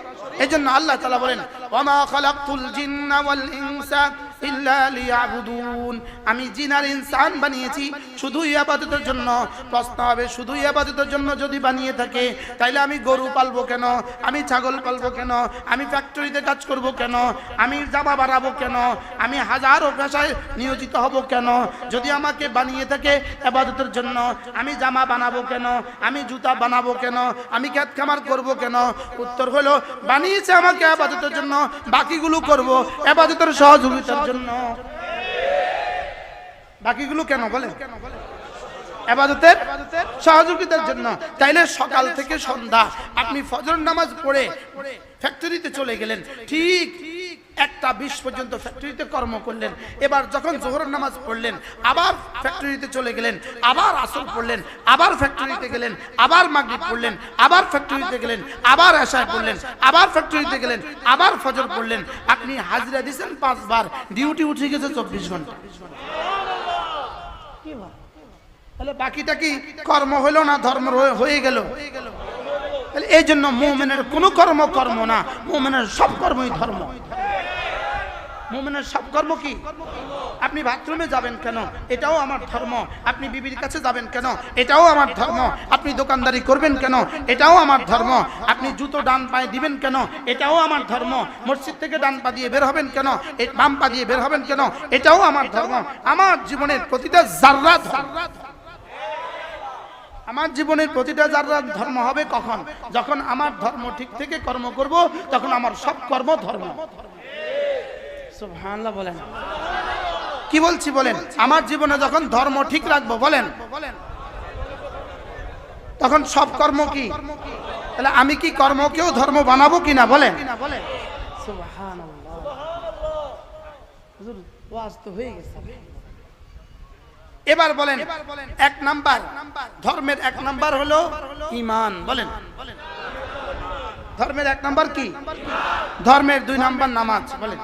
এজন্য আল্লাহ তাআলা বলেন, ওয়ামা খালাকতুল জিন্না ওয়াল ইনসা ইল্লা লিয়াবুদুন, আমি জিন আর ইনসান বানিয়েছি শুধু ইবাদতের জন্য। প্রশ্ন হবে, শুধু ইবাদতের জন্য যদি বানিয়ে থাকে তাইলে আমি গরু পালবো কেন, আমি ছাগল পালবো কেন, আমি ফ্যাক্টরিতে কাজ করব কেন, আমি জামা বানাবো কেন, আমি হাজারো পেশায় নিয়োজিত হব কেন? যদি আমাকে বানিয়ে থাকে ইবাদতের জন্য, আমি জামা বানাবো কেন, আমি জুতা বানাবো কেন, আমি খেত খামার করব কেন? উত্তর হলো, বানিয়েছে আমাকে ইবাদতের জন্য, বাকিগুলো করব ইবাদতের সহযোগিতার জন্য। বাকিগুলো কেন বলেন? ইবাদতের সহযোগিতার জন্য। তাইলে সকাল থেকে সন্ধ্যা আপনি ফজর নামাজ পড়ে ফ্যাক্টরিতে চলে গেলেন, ঠিক 1টা 20 পর্যন্ত ফ্যাক্টরিতে কর্ম করলেন। এবার যখন যোহরের নামাজ পড়লেন আবার ফ্যাক্টরিতে চলে গেলেন, আবার আসর পড়লেন, আবার ফ্যাক্টরিতে গেলেন, আবার মাগরিব পড়লেন, আবার ফ্যাক্টরিতে গেলেন, আবার এশা পড়লেন, আবার ফ্যাক্টরিতে গেলেন, আবার ফজর পড়লেন। আপনি হাজিরা দিয়েছেন 5 বার, ডিউটি উঠে গেছে 24 ঘন্টা। তাহলে বাকিটা কি কর্ম হলো না ধর্ম হয়ে গেল? এই জন্য মুমিনের কোনো কর্ম কর্ম না, মুমিনের সব কর্মই ধর্ম। মুমিনের সব কর্ম কি? আপনি বাথরুমে যাবেন কেন, এটাও আমার ধর্ম। আপনি বিবির কাছে যাবেন কেন, এটাও আমার ধর্ম। আপনি দোকানদারি করবেন কেন, এটাও আমার ধর্ম। আপনি জুতো ডান পায়ে দিবেন কেন, এটাও আমার ধর্ম। মসজিদ থেকে ডান পা দিয়ে বের হবেন কেন, বাম পা দিয়ে বের হবেন কেন, এটাও আমার ধর্ম। আমার জীবনের প্রতিটা জাররা ধর্ম। আমার জীবনের প্রতিটা জাররা ধর্ম হবে কখন? যখন আমার ধর্ম ঠিক থেকে কর্ম করব, তখন আমার সব কর্ম ধর্ম। সুবহানাল্লাহ বলেন। কি বলছি বলেন? আমার জীবনে যখন ধর্ম ঠিক রাখবো বলেন, তখন সব কর্ম কি? তাহলে আমি কি কর্মকেও ধর্ম বানাবো কিনা বলেন? সুবহানাল্লাহ। হুজুর ওয়াজ তো হয়ে গেছে। এবার বলেন, 1 নাম্বার ধর্মের 1 নাম্বার হলো ঈমান। বলেন, ধর্মের 1 নাম্বার কি? ধর্মের 2 নাম্বার নামাজ। বলেন,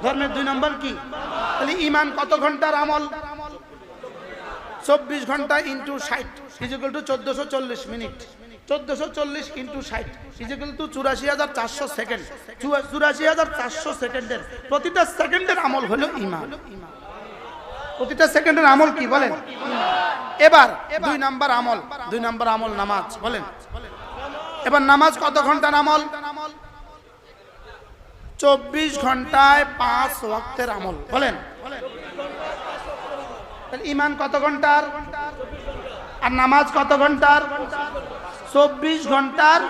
ধর্মের 2 নাম্বার কি? তাহলে ঈমান কত ঘন্টার আমল? 24 ঘন্টা into 60 equal to 1440 minute. 1440 into 60 equal to 84,400 second. 84,400 সেকেন্ডের প্রতিটা সেকেন্ডের আমল হলো ঈমান। প্রতিটা সেকেন্ডের আমল কি বলেন? এবার 2 নাম্বার আমল, 2 নাম্বার আমল নামাজ। বলেন, এবার নামাজ কত ঘন্টার আমল? 24 ঘন্টায় 5 ওয়াক্তের আমল। বলেন, তাহলে ঈমান কত ঘন্টার আর নামাজ কত ঘন্টার? 24 ঘন্টার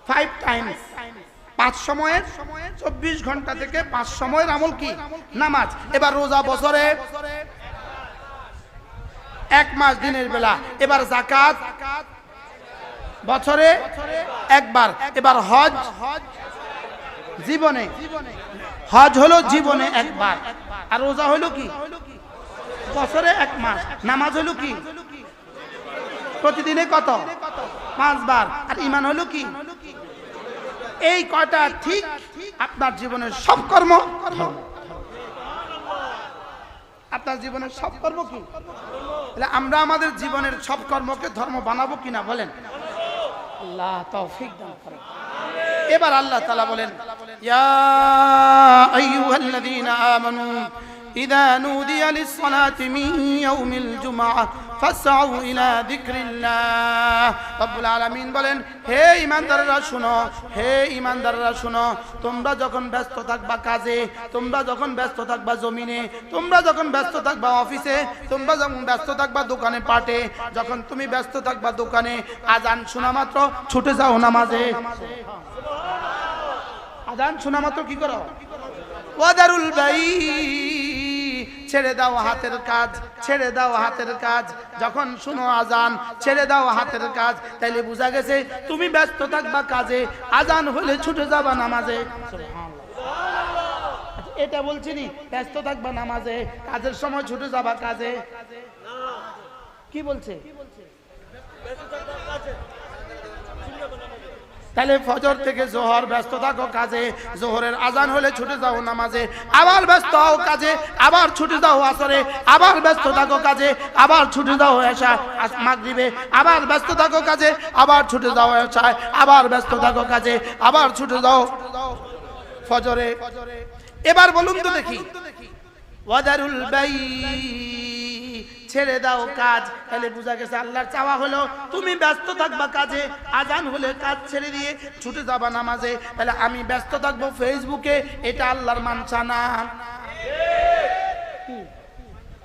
5 টাইমস, 5 সময়ের 24 ঘন্টা থেকে 5 সময়ের আমল কি? নামাজ। এবার রোজা বছরে 1 মাস দিনের বেলা। এবার যাকাত বছরে 1 বার। এবার হজ জীবনে, হজ হলো জীবনে 1 বার। আর রোজা হলো কি? বছরে 1 মাস। নামাজ হলো কি? প্রতিদিনে কত? 5 বার। আর ঈমান হলো কি? এই কয়টা ঠিক আপনার জীবনের সব কর্ম ধর্ম। আপনার জীবনের সব কর্ম কি? তাহলে আমরা আমাদের জীবনের সব কর্মকে ধর্ম বানাবো কিনা বলেন? আল্লাহ তৌফিক দান করেন। এবার আল্লাহ তাআলা বলেন, ইয়া আইয়ুহাল্লাযীনা আমানু ইযা নুদিয়া লিস-সালাতি মিন ইয়াউমিল জুমআহ ফাসআউ ইলা যিকরিল্লাহ। রব্বুল আলামিন বলেন, হে ঈমানদাররা শুনো, হে ঈমানদাররা শুনো, তোমরা যখন ব্যস্ত থাকবা কাজে, তোমরা যখন ব্যস্ত থাকবা জমিনে, তোমরা যখন ব্যস্ত থাকবা অফিসে, তোমরা যখন ব্যস্ত থাকবা দোকানে পাটে, যখন তুমি ব্যস্ত থাকবা দোকানে, আজান শোনা মাত্র ছুটে যাও নামাজে। আজান শোনা মাত্র কি করো? ওয়াদারুল বাই, ছেড়ে দাও হাতের কাজ, ছেড়ে দাও হাতের কাজ। যখন শুনো আজান ছেড়ে দাও হাতের কাজ, তাইলে বোঝা গেছে তুমি ব্যস্ত থাকবা কাজে, আজান হলে ছুটে যাবা নামাজে। এটা বলছি নি ব্যস্ত থাকবা নামাজে, কাজের সময় ছুটে যাবা কাজে। কি বলছে? তাহলে ফজর থেকে জোহর ব্যস্ত থাকো কাজে, জোহরের আজান হলে ছুটে যাও নামাজে, আবার ব্যস্ত হও কাজে, আবার ছুটে যাও আসরে, আবার ব্যস্ত থাকো কাজে, আবার ছুটে যাও এশা মাগরিবে, আবার ব্যস্ত থাকো কাজে, আবার ছুটে যাও এশায়, আবার ব্যস্ত থাকো কাজে, আবার ছুটে যাও ফজরে। এবার বলুন তো দেখি, ওয়াদারুল বাই, ছেড়ে দাও কাজ। তাহলে বোঝা গেছে আল্লাহর চাওয়া হলো তুমি ব্যস্ত থাকবা কাজে, আজান হলে কাজ ছেড়ে দিয়ে ছুটে যাবা নামাজে। তাহলে আমি ব্যস্ত থাকবো ফেসবুকে, এটা আল্লাহর মানসা না।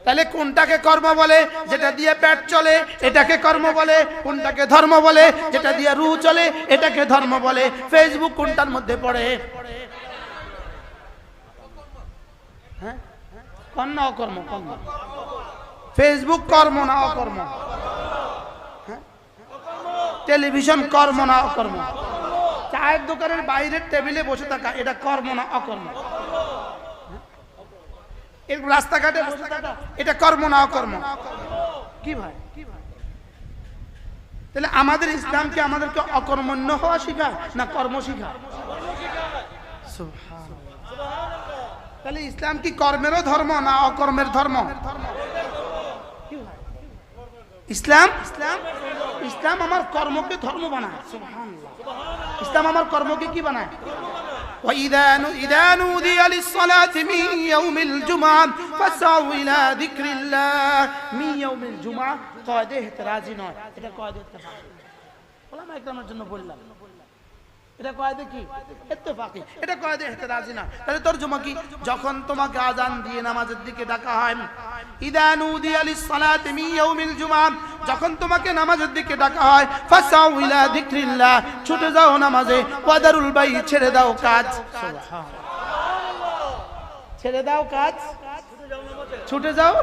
তাহলে কোনটাকে কর্ম বলে? যেটা দিয়ে পেট চলে এটাকে কর্ম বলে। কোনটাকে ধর্ম বলে? যেটা দিয়ে রূহ চলে এটাকে ধর্ম বলে। ফেসবুক কোনটার মধ্যে পড়ে? হ্যাঁ, কর্ম অকর্ম? কর্ম। ফেসবুক কর্ম না অকর্ম? টেলিভিশন কর্ম না অকর্ম? চায়ের দোকানের বাইরের টেবিলে বসে থাকা এটা কর্ম না অকর্ম? এর রাস্তাঘাটে বসে থাকা এটা কর্ম না অকর্ম? কি ভাই? তাহলে আমাদের ইসলাম কি আমাদেরকে অকর্মণ্য হওয়া শেখায় না কর্ম শেখায়? তাহলে ইসলাম কি কর্মেরও ধর্ম না অকর্মের ধর্ম? ইসলাম ইসলাম আমার কর্মকে ধর্ম বানায়। সুবহানাল্লাহ, ইসলাম আমার কর্মকে কি বানায়? وإذا نودي للصلاة من يوم الجمعة فاسعوا إلى ذكر الله من يوم الجمعة قاعدة احترازي নয়, এটা قاعدة ইত্তেফাকি। ওলামা ইকরামের জন্য বললাম এটা কয়দা কি? ইত্তেফাকি। এটা কয়দা ইহতিরাজি না। তাহলে তরজমা কি? যখন তোমাকে আজান দিয়ে নামাজের দিকে ডাকা হয়, ইদা নুদিয়া লিস-সালাতি মিন ইয়াউমিল জুমআহ, যখন তোমাকে নামাজের দিকে ডাকা হয়, ফাসাউ ইলা যিকরিল্লাহ, ছুটে যাও নামাজে, ওয়াদারুল বাই, ছেড়ে দাও কাজ। সুবহানাল্লাহ, ছেড়ে দাও কাজ, ছুটে যাও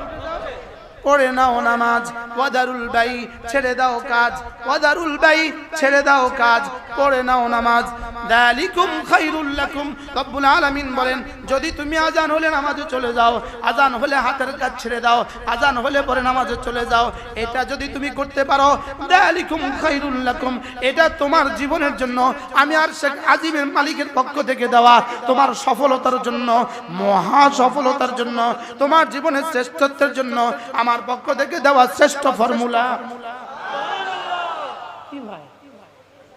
পড়ে নাও নামাজ। ওয়াদারুল বাই, ছেড়ে দাও কাজ, ওয়াদারুল বাই, ছেড়ে দাও কাজ, পড়ে নাও নামাজ। যালিকুম খায়রুল লাকুম। রব্বুল আলামিন বলেন, যদি তুমি আজান হলে নামাজে চলে যাও, আজান হলে হাতের কাজ ছেড়ে দাও, আজান হলে পরে নামাজে চলে যাও, এটা যদি তুমি করতে পারো, যালিকুম খায়রুল লাকুম, এটা তোমার জীবনের জন্য আমি আর শেখ আজিমের মালিকের পক্ষ থেকে দেওয়া তোমার সফলতার জন্য, মহা সফলতার জন্য, তোমার জীবনের শ্রেষ্ঠত্বের জন্য আমার পক্ষ থেকে দেওয়া শ্রেষ্ঠ ফর্মুলা। কি ভাই?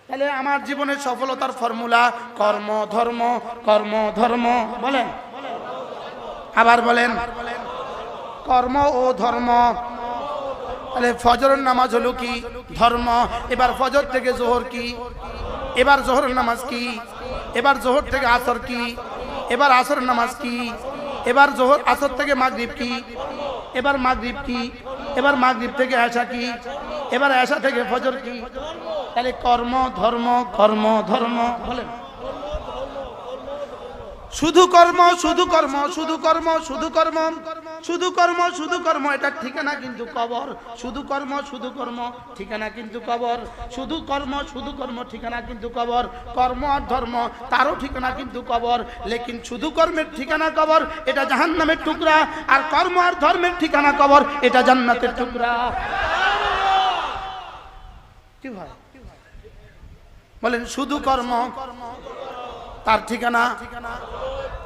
তাহলে আমার জীবনের সফলতার ফর্মুলা কর্ম ধর্ম, কর্ম ধর্ম। বলেন, আবার বলেন, কর্ম ও ধর্ম। তাহলে ফজরের নামাজ হলো কি? ধর্ম। এবার ফজর থেকে জোহর কি? এবার জোহরের নামাজ কি? এবার জোহর থেকে আসর কি? এবার আসরের নামাজ কি? এবার জোহর আসর থেকে মাগরিব কি? এবার মাগরিব কি? এবার মাগরিব থেকে এশা কি? এবার এশা থেকে ফজর কি? তাহলে কর্ম ধর্ম, কর্ম ধর্ম। বলেন, শুধু কর্ম, শুধু কর্ম, শুধু কর্ম, শুধু কর্ম, শুধু কর্ম, শুধু কর্ম, এটা ঠিকানা কিন্তু কবর। শুধু কর্ম, শুধু কর্ম, ঠিকানা কিন্তু কবর। শুধু কর্ম, শুধু কর্ম, ঠিকানা কিন্তু কবর। কর্ম আর ধর্ম তারও ঠিকানা কিন্তু কবর। লেকিন শুধু কর্মের ঠিকানা কবর, এটা জাহান্নামের টুকরা। আর কর্ম আর ধর্মের ঠিকানা কবর, এটা জান্নাতের টুকরা। কি ভাই? বলেন, শুধু কর্ম তার ঠিকানা,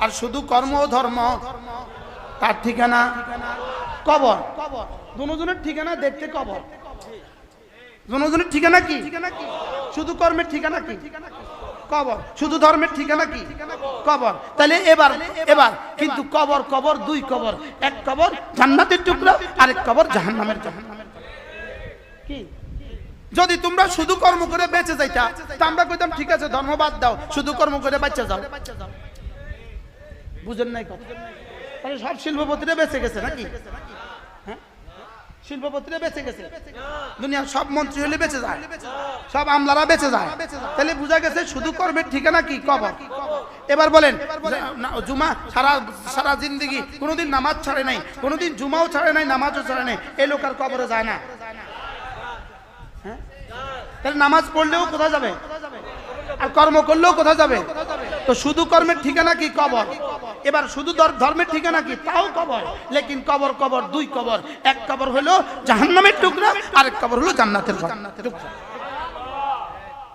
আর শুধু কর্ম ও ধর্ম তার ঠিকানা। কবর, দুজনের ঠিকানা দেখতে কবর। দুজনের ঠিকানা কি? শুধু কর্মের ঠিকানা কি? কবর। শুধু ধর্মের ঠিকানা কি? কবর। তাহলে এবার কিন্তু কবর দুই কবর, এক কবর জান্নাতের টুকরা, আরেক কবর জাহান্নামের কি? যদি তোমরা শুধু কর্ম করে বেঁচে যাইতা তা আমরা কইতাম ঠিক আছে ধর্ম বাদ দাও, শুধু কর্ম করে বাঁচা যাও। বুঝেন নাই কথা? তাহলে সব শিল্পপতিরা বেঁচে গেছে নাকি? হ্যাঁ, শিল্পপতিরা বেঁচে গেছে, দুনিয়ার সব মন্ত্রী হলে বেঁচে যায়, সব আমলারা বেঁচে যায়। তাহলে বোঝা গেছে শুধু কর্মের ঠিকানা কি? কবর। এবার বলেন, জুমা সারা জিন্দেগি কোনোদিন নামাজ ছাড়ে নাই, কোনোদিন জুমাও ছাড়ে নাই, নামাজও ছাড়ে নাই, এই লোক আর কবরে যায় না? হ্যাঁ, তাহলে নামাজ পড়লেও কোথায় যাবে? আর কর্ম করলেও কোথায় যাবে? তো শুধু কর্মের ঠিকানা কি? কবর। এবার শুধু ধর্মের ঠিকানা কি? তাও কবর। লেকিন কবর দুই কবর, এক কবর হলো জাহান্নামের টুকরা, আরেক কবর হলো জান্নাতের টুকরা।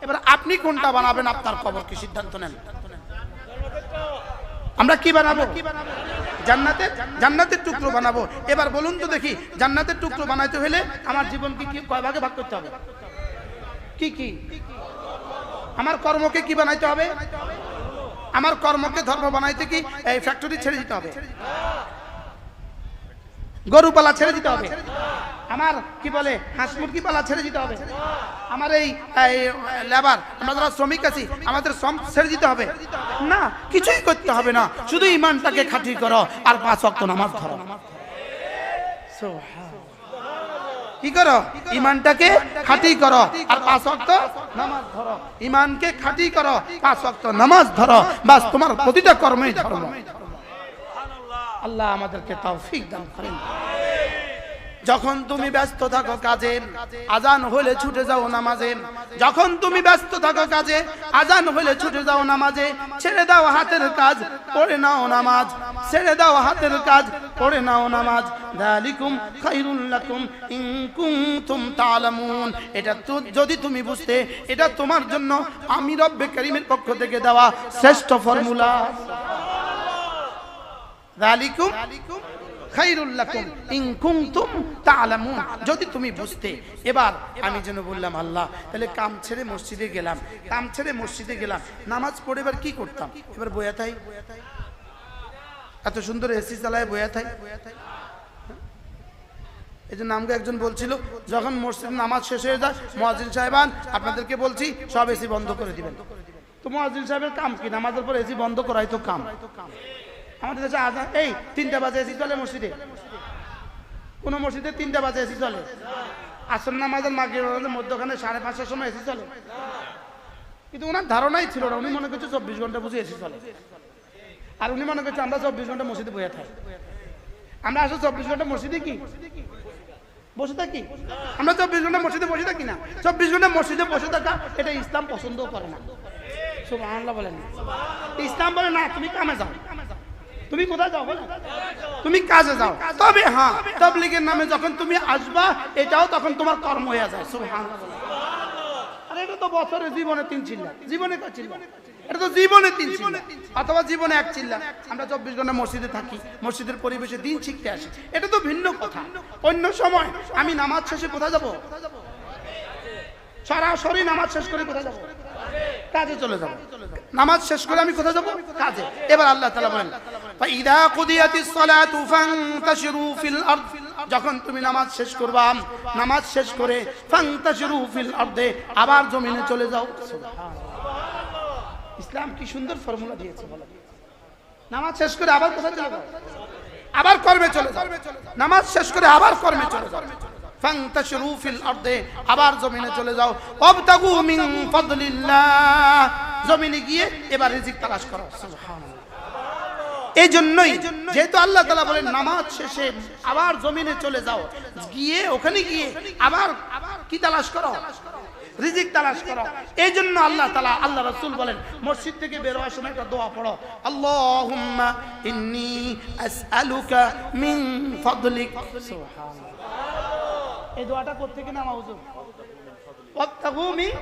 এবার আপনি কোনটা বানাবেন? আপনার কবর কি? সিদ্ধান্ত নেন। আমরা কি বানাবো? জান্নাতের টুকরো বানাবো। এবার বলুন তো দেখি, জান্নাতের টুকরো বানাইতে হলে আমার জীবনকে কি কয় ভাগে ভাগ করতে হবে? কি কি? আমার কর্মকে কি বানাইতে হবে? আমার কর্মকে ধর্ম বানাইতে কি এই ফ্যাক্টরি ছেড়ে দিতে হবে? গরু পালা ছেড়ে দিতে হবে? আমার কি বলে হাঁস মুরগি পালা ছেড়ে দিতে হবে? আমার এই লেবার, আমরা যারা শ্রমিক আছি, আমাদের শ্রম ছেড়ে দিতে হবে? না, কিছুই করতে হবে না। শুধু ইমানটাকে খাঁটি করো আর 5 ওয়াক্ত নামাজ ধরো। কি করো? ইমানটাকে খাঁটি করো আর 5 ওয়াক্ত নামাজ ধরো। ইমানকে খাঁটি করো, 5 ওয়াক্ত নামাজ ধরো, বাস তোমার প্রতিটা কর্মই ধর্ম। আল্লাহ আমাদেরকে তৌফিক দান করেন। যখন তুমি ব্যস্ত থাকো কাজে, আজান হলে ছুটে যাও নামাজে। যখন তুমি ব্যস্ত থাকো কাজে, আজান হলে ছুটে যাও নামাজে। ছেড়ে দাও হাতের কাজ, পড়ে নাও নামাজ। ছেড়ে দাও হাতের কাজ, পড়ে নাও নামাজ। যালিকুম খায়রুল লাকুম ইন কুনতুম তা'লামুন। এটা তো যদি তুমি বুঝতে, এটা তোমার জন্য আমি রব্বে কারীমের পক্ষ থেকে দেওয়া শ্রেষ্ঠ ফর্মুলা। যালিকুম খায়রুল লাকুম ইন কুনতুম তা'লামুন, যদি তুমি বুঝতে। এবার আমি যেন বললাম আল্লাহ, তাহলে কাম ছেড়ে মসজিদে গেলাম, নামাজ পড়ে এবার কি করতাম? এবার বয়া থাই, এত সুন্দর এসি চালায় বয়া থাই। এই জন্য আমাকে একজন বলছিল, যখন মসজিদ নামাজ শেষ হয়ে যায়, মুয়াজ্জিন সাহেবান আপনাদেরকে বলছি সব এসি বন্ধ করে দিবেন। তো মুয়াজ্জিন সাহেবের কাম কি? নামাজের পর এসি বন্ধ করাই তো কাম। আমাদের দেশে আজান এই 3টা বাজে এসি চলে মসজিদে, কোন মসজিদে 3টা বাজে এসি চলে। আসর নামাজের মাগরিবের মধ্যখানে 5:30টার সময় এসি চলে। কিন্তু ওনার ধারণাই ছিল না, উনি মনে করছে 24 ঘন্টা বুঝে এসি চলে। আর উনি মনে করছে আমরা 24 ঘন্টা মসজিদে বসে থাকি। আমরা আসলে 24 ঘন্টা মসজিদে কি বসে থাকি? আমরা 24 ঘন্টা মসজিদে বসে থাকি না। 24 ঘন্টা মসজিদে বসে থাকা এটা ইসলাম পছন্দ করে না। সুবহানাল্লাহ বলেন। ইসলাম বলে না, তুমি কামে যাও। তুমি কোথায় যাও? তুমি কাজে যাও। তবে হ্যাঁ, তাবলীগের নামে যখন তুমি আসবা, এটাও তখন তোমার কর্ম হয়ে যায়। সুবহানাল্লাহ। আরে এটা তো বছরে জীবনে 3 চিল্লা, জীবনে কয় চিল্লা? এটা তো জীবনে 3 চিল্লা, অথবা জীবনে 1 চিল্লা। আমরা 24 ঘন্টা মসজিদে থাকি, মসজিদের পরিবেশে দিন শিখতে আসি, এটা তো ভিন্ন কথা। অন্য সময় আমি নামাজ শেষে কোথায় যাব? সরাসরি নামাজ শেষ করে কোথায় যাব? কাজে চলে যাব। নামাজ শেষ করে আমি কোথায় যাব? কাজে। এবার আল্লাহ তাআলা বলেন, ফাইদা কুদিয়াতিস সালাতু ফান্তাশিরু ফিল আরদ। যখন তুমি নামাজ শেষ করবা, নামাজ শেষ করে ফান্তাশিরু ফিল আরদে, আবার জমিনে চলে যাও। সুবহানাল্লাহ। ইসলাম কি সুন্দর ফর্মুলা দিয়েছে বলো। নামাজ শেষ করে আবার কোথায় চলে যাও? আবার কর্মে চলে যাও। নামাজ শেষ করে আবার কর্মে চলে যাও। ফান্তাশিরু ফিল আরদে, আবার জমিনে চলে যাও। ওয়াবতাগু মিন ফাদলিল্লাহ, জমিনে গিয়ে এবার রিজিক তালাশ করো। সুবহানাল্লাহ। এই জন্যই যেহেতু আল্লাহ তাআলা বলেন নামাজ শেষে আবার জমিনে চলে যাও, গিয়ে ওখানে গিয়ে আবার কি তালাশ করো? রিজিক তালাশ করো। এই জন্য আল্লাহ তাআলা, আল্লাহ রাসূল বলেন মসজিদ থেকে বের হওয়ার সময় একটা দোয়া পড়ো, আল্লাহুম্মা ইন্নী আসআলুকা মিন ফাদলিক। সুবহানাল্লাহ। এই দোয়াটা কোত্থেকে নামা হুজুর? ওয়াবতাগু মিন